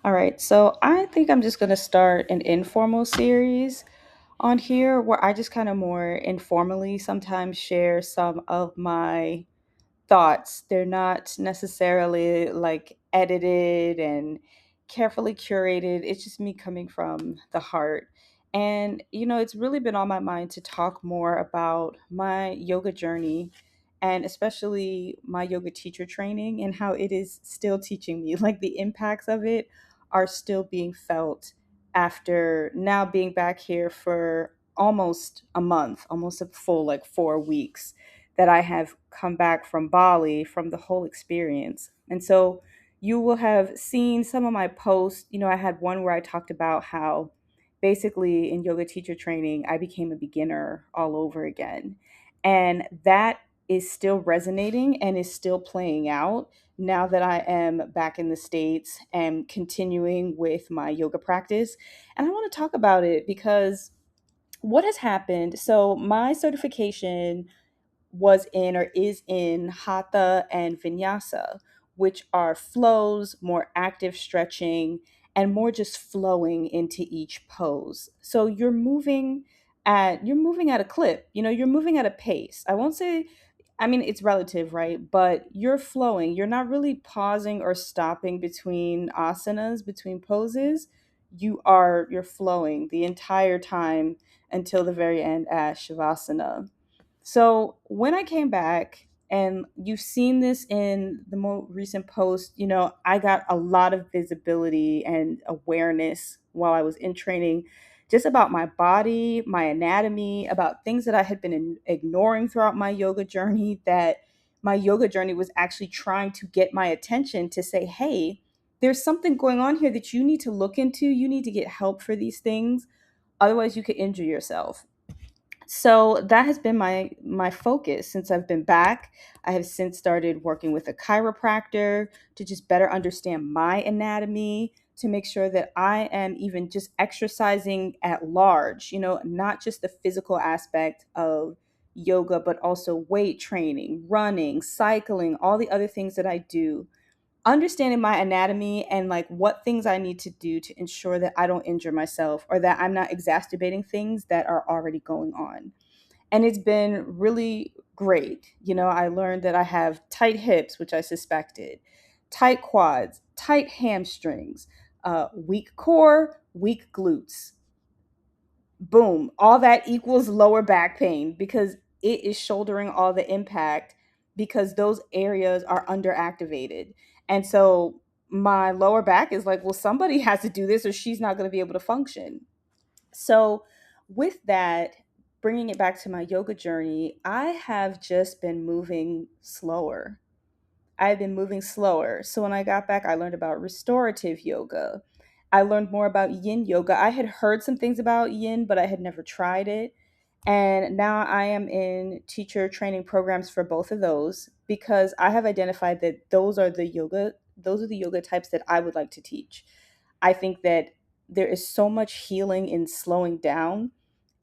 All right, so I think I'm just going to start an informal series on here where I just kind of more informally sometimes share some of my thoughts. They're not necessarily like edited and carefully curated. It's just me coming from the heart. And, it's really been on my mind to talk more about my yoga journey and especially my yoga teacher training and how it is still teaching me. Like the impacts of it are still being felt after now being back here for almost a month, almost a full like 4 weeks that I have come back from Bali from the whole experience. And so you will have seen some of my posts. I had one where I talked about how basically in yoga teacher training, I became a beginner all over again. And that is still resonating and is still playing out now that I am back in the States and continuing with my yoga practice. And I want to talk about it because what has happened. So, my certification was in or is in hatha and vinyasa, which are flows, more active stretching, and more just flowing into each pose. So you're moving at a clip. You're moving at a pace. I won't say, I mean, it's relative, right? But you're flowing. You're not really pausing or stopping between asanas, between poses. You're flowing the entire time until the very end at shavasana. So when I came back, and you've seen this in the more recent post, I got a lot of visibility and awareness while I was in training just about my body, my anatomy, about things that I had been ignoring throughout my yoga journey, that my yoga journey was actually trying to get my attention to say, hey, there's something going on here that you need to look into. You need to get help for these things. Otherwise, you could injure yourself. So that has been my focus since I've been back. I have since started working with a chiropractor to just better understand my anatomy, to make sure that I am even just exercising at large, not just the physical aspect of yoga, but also weight training, running, cycling, all the other things that I do, understanding my anatomy and like what things I need to do to ensure that I don't injure myself or that I'm not exacerbating things that are already going on. And it's been really great. I learned that I have tight hips, which I suspected, tight quads, tight hamstrings, weak core, weak glutes. Boom. All that equals lower back pain because it is shouldering all the impact because those areas are underactivated. And so my lower back is like, well, somebody has to do this or she's not going to be able to function. So, with that, bringing it back to my yoga journey, I have just been moving slower. I've been moving slower. So, when I got back, I learned about restorative yoga. I learned more about yin yoga. I had heard some things about yin, but I had never tried it. And now I am in teacher training programs for both of those because I have identified that those are the yoga types that I would like to teach. I think that there is so much healing in slowing down.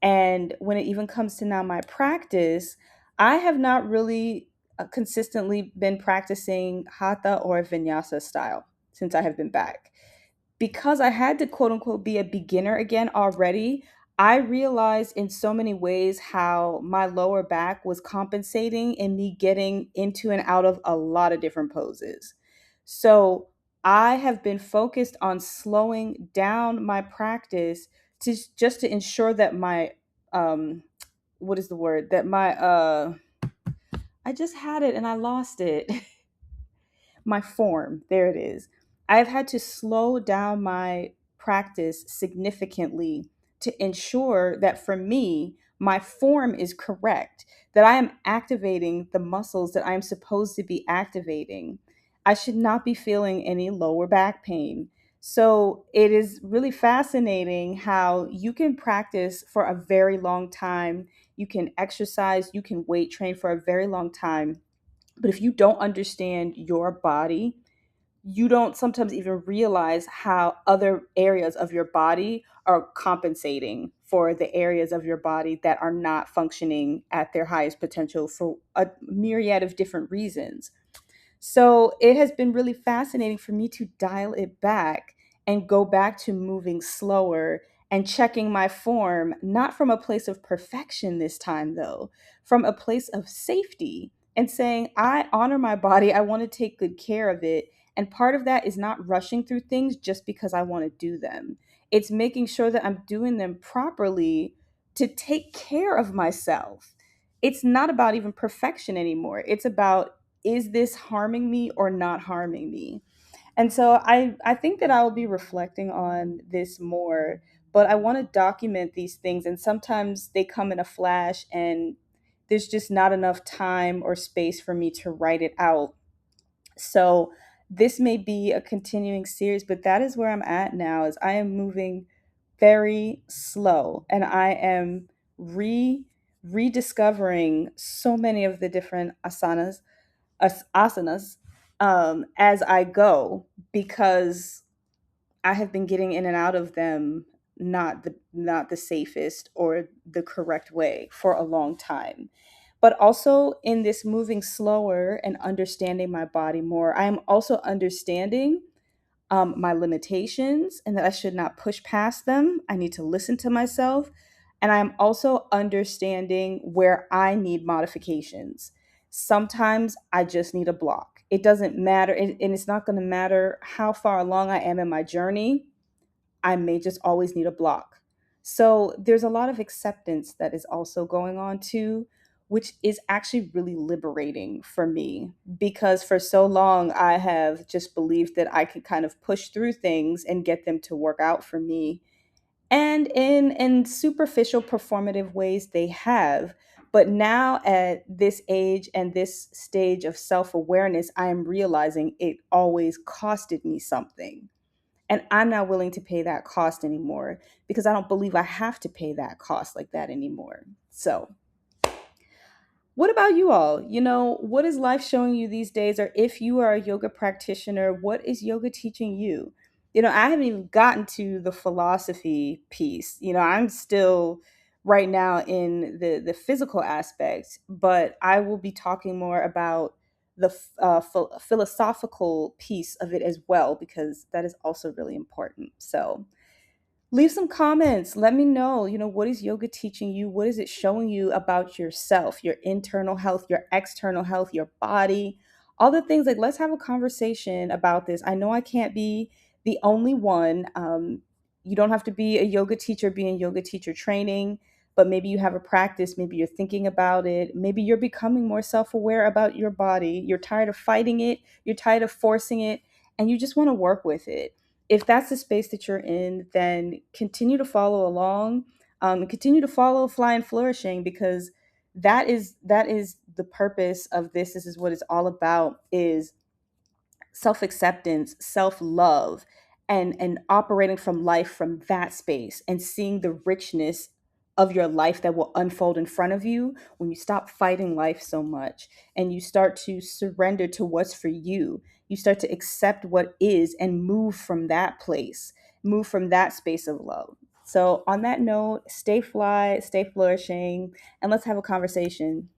And when it even comes to now my practice, I have not really consistently been practicing hatha or vinyasa style since I have been back. Because I had to quote unquote be a beginner again already, I realized in so many ways how my lower back was compensating in me getting into and out of a lot of different poses. So I have been focused on slowing down my practice to just to ensure that my um what is the word that my I just had it and I lost it. My form. There it is. I've had to slow down my practice significantly to ensure that for me, my form is correct, that I am activating the muscles that I'm supposed to be activating. I should not be feeling any lower back pain. So it is really fascinating how you can practice for a very long time. You can exercise, you can weight train for a very long time, but if you don't understand your body, you don't sometimes even realize how other areas of your body are compensating for the areas of your body that are not functioning at their highest potential for a myriad of different reasons. So it has been really fascinating for me to dial it back and go back to moving slower and checking my form, not from a place of perfection this time, though, from a place of safety and saying, I honor my body. I want to take good care of it. And part of that is not rushing through things just because I want to do them. It's making sure that I'm doing them properly to take care of myself. It's not about even perfection anymore. It's about, is this harming me or not harming me? And so I think that I will be reflecting on this more, but I want to document these things. And sometimes they come in a flash, and there's just not enough time or space for me to write it out. So this may be a continuing series, but that is where I'm at now, is I am moving very slow, and I am re rediscovering so many of the different asanas as I go, because I have been getting in and out of them not the safest or the correct way for a long time. But also in this moving slower and understanding my body more, I am also understanding my limitations and that I should not push past them. I need to listen to myself. And I'm also understanding where I need modifications. Sometimes I just need a block. It doesn't matter, and it's not going to matter how far along I am in my journey. I may just always need a block. So there's a lot of acceptance that is also going on too, which is actually really liberating for me, because for so long I have just believed that I could kind of push through things and get them to work out for me. And in superficial performative ways they have. But now at this age and this stage of self-awareness, I am realizing it always costed me something, and I'm not willing to pay that cost anymore, because I don't believe I have to pay that cost like that anymore. So, what about you all? What is life showing you these days? Or if you are a yoga practitioner, what is yoga teaching you? I haven't even gotten to the philosophy piece. I'm still right now in the physical aspect, but I will be talking more about the philosophical piece of it as well, because that is also really important. So, leave some comments. Let me know, what is yoga teaching you? What is it showing you about yourself, your internal health, your external health, your body, all the things. Like, let's have a conversation about this. I know I can't be the only one. You don't have to be a yoga teacher, be in yoga teacher training, but maybe you have a practice. Maybe you're thinking about it. Maybe you're becoming more self aware about your body. You're tired of fighting it, you're tired of forcing it, and you just want to work with it. If that's the space that you're in, then continue to follow along, and continue to follow Fly and Flourishing, because that is the purpose of this. This is what it's all about: is self-acceptance, self-love, and operating from life from that space, and seeing the richness of your life that will unfold in front of you when you stop fighting life so much and you start to surrender to what's for you. You start to accept what is and move from that place, move from that space of love. So on that note, stay fly, stay flourishing, and let's have a conversation.